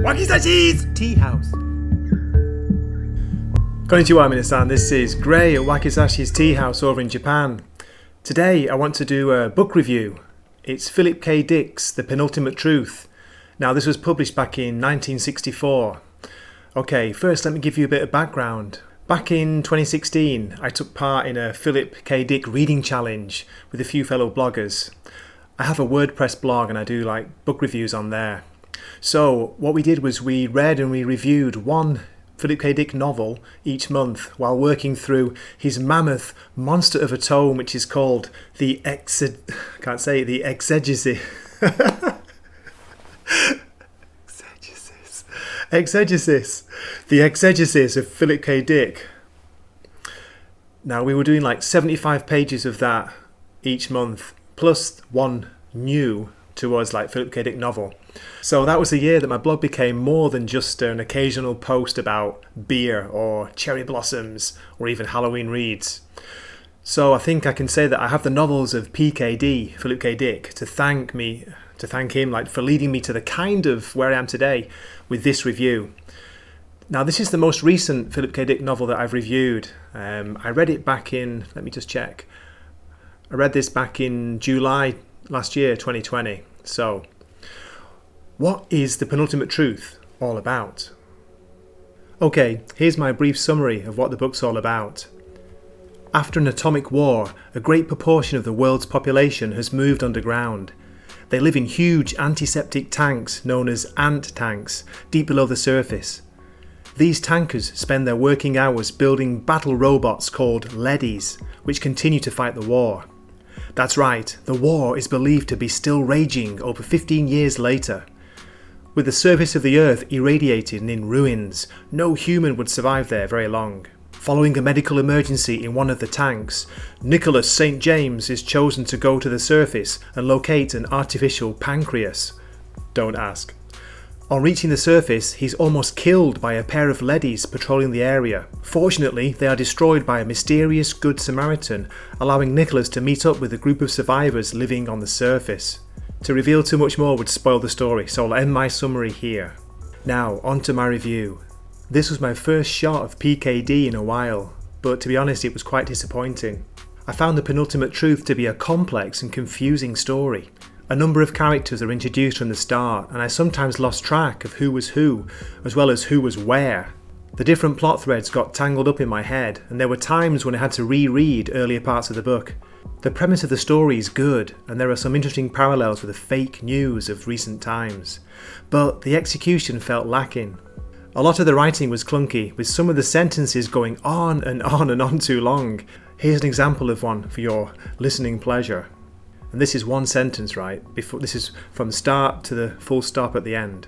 Wakisashi's Tea House. Konnichiwa minasan, this is Gray at Wakisashi's Tea House over in Japan. Today I want to do a book review. It's Philip K. Dick's The Penultimate Truth. Now this was published back in 1964. Okay, first let me give you a bit of background. Back in 2016 I took part in a Philip K. Dick reading challenge with a few fellow bloggers. I have a WordPress blog and I do book reviews on there. So what we did was we read and we reviewed one Philip K. Dick novel each month while working through his mammoth monster of a tome, which is called the Exegesis. The Exegesis of Philip K. Dick. Now we were doing 75 pages of that each month, plus one new to us Philip K. Dick novel. So that was the year that my blog became more than just an occasional post about beer or cherry blossoms or even Halloween reads. So I think I can say that I have the novels of PKD, Philip K. Dick, to thank him for leading me to the kind of where I am today with this review. Now this is the most recent Philip K. Dick novel that I've reviewed. I read it back in, let me just check. I read this back in July last year, 2020. So, what is The Penultimate Truth all about? Okay, here's my brief summary of what the book's all about. After an atomic war, a great proportion of the world's population has moved underground. They live in huge antiseptic tanks known as ant tanks, deep below the surface. These tankers spend their working hours building battle robots called leadies, which continue to fight the war. That's right, the war is believed to be still raging over 15 years later. With the surface of the Earth irradiated and in ruins, no human would survive there very long. Following a medical emergency in one of the tanks, Nicholas St. James is chosen to go to the surface and locate an artificial pancreas. Don't ask. On reaching the surface, he's almost killed by a pair of leadies patrolling the area. Fortunately, they are destroyed by a mysterious good Samaritan, allowing Nicholas to meet up with a group of survivors living on the surface. To reveal too much more would spoil the story, so I'll end my summary here. Now, on to my review. This was my first shot of PKD in a while, but to be honest it was quite disappointing. I found The Penultimate Truth to be a complex and confusing story. A number of characters are introduced from the start, and I sometimes lost track of who was who, as well as who was where. The different plot threads got tangled up in my head, and there were times when I had to reread earlier parts of the book. The premise of the story is good, and there are some interesting parallels with the fake news of recent times. But the execution felt lacking. A lot of the writing was clunky, with some of the sentences going on and on and on too long. Here's an example of one for your listening pleasure. And this is one sentence, right? This is from start to the full stop at the end.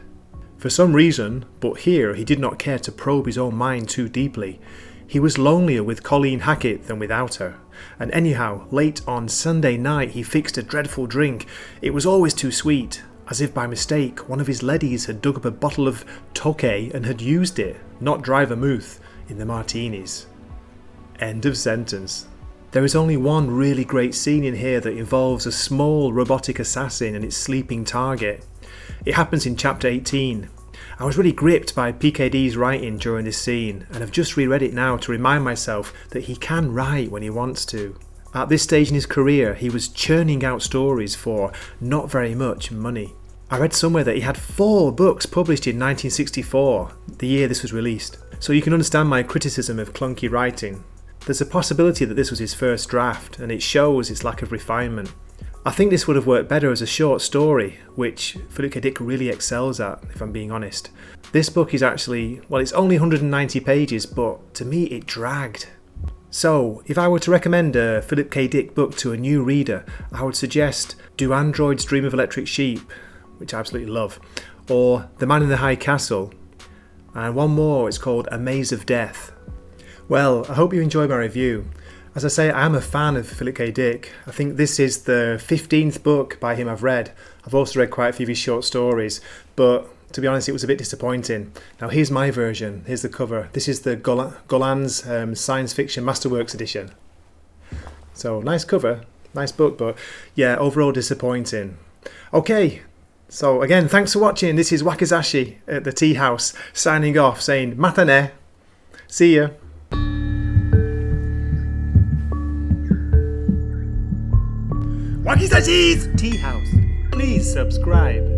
For some reason, but here he did not care to probe his own mind too deeply. He was lonelier with Colleen Hackett than without her. And anyhow, late on Sunday night he fixed a dreadful drink. It was always too sweet. As if by mistake, one of his leadies had dug up a bottle of Tokay and had used it, not dry vermouth, in the martinis. End of sentence. There is only one really great scene in here that involves a small robotic assassin and its sleeping target. It happens in chapter 18. I was really gripped by PKD's writing during this scene, and I've just reread it now to remind myself that he can write when he wants to. At this stage in his career, he was churning out stories for not very much money. I read somewhere that he had 4 books published in 1964, the year this was released. So you can understand my criticism of clunky writing. There's a possibility that this was his first draft, and it shows its lack of refinement. I think this would have worked better as a short story, which Philip K. Dick really excels at, if I'm being honest. This book is actually, it's only 190 pages, but to me it dragged. So, if I were to recommend a Philip K. Dick book to a new reader, I would suggest Do Androids Dream of Electric Sheep, which I absolutely love, or The Man in the High Castle, and one more, it's called A Maze of Death. Well, I hope you enjoyed my review. As I say, I am a fan of Philip K. Dick. I think this is the 15th book by him I've read. I've also read quite a few of his short stories, but to be honest, it was a bit disappointing. Now here's my version. Here's the cover. This is the Golan's Science Fiction Masterworks edition. So nice cover, nice book, but yeah, overall disappointing. Okay, So again, thanks for watching. This is Wakizashi at the tea house signing off, saying matane. See ya. Wakizashi's Tea House. Please subscribe.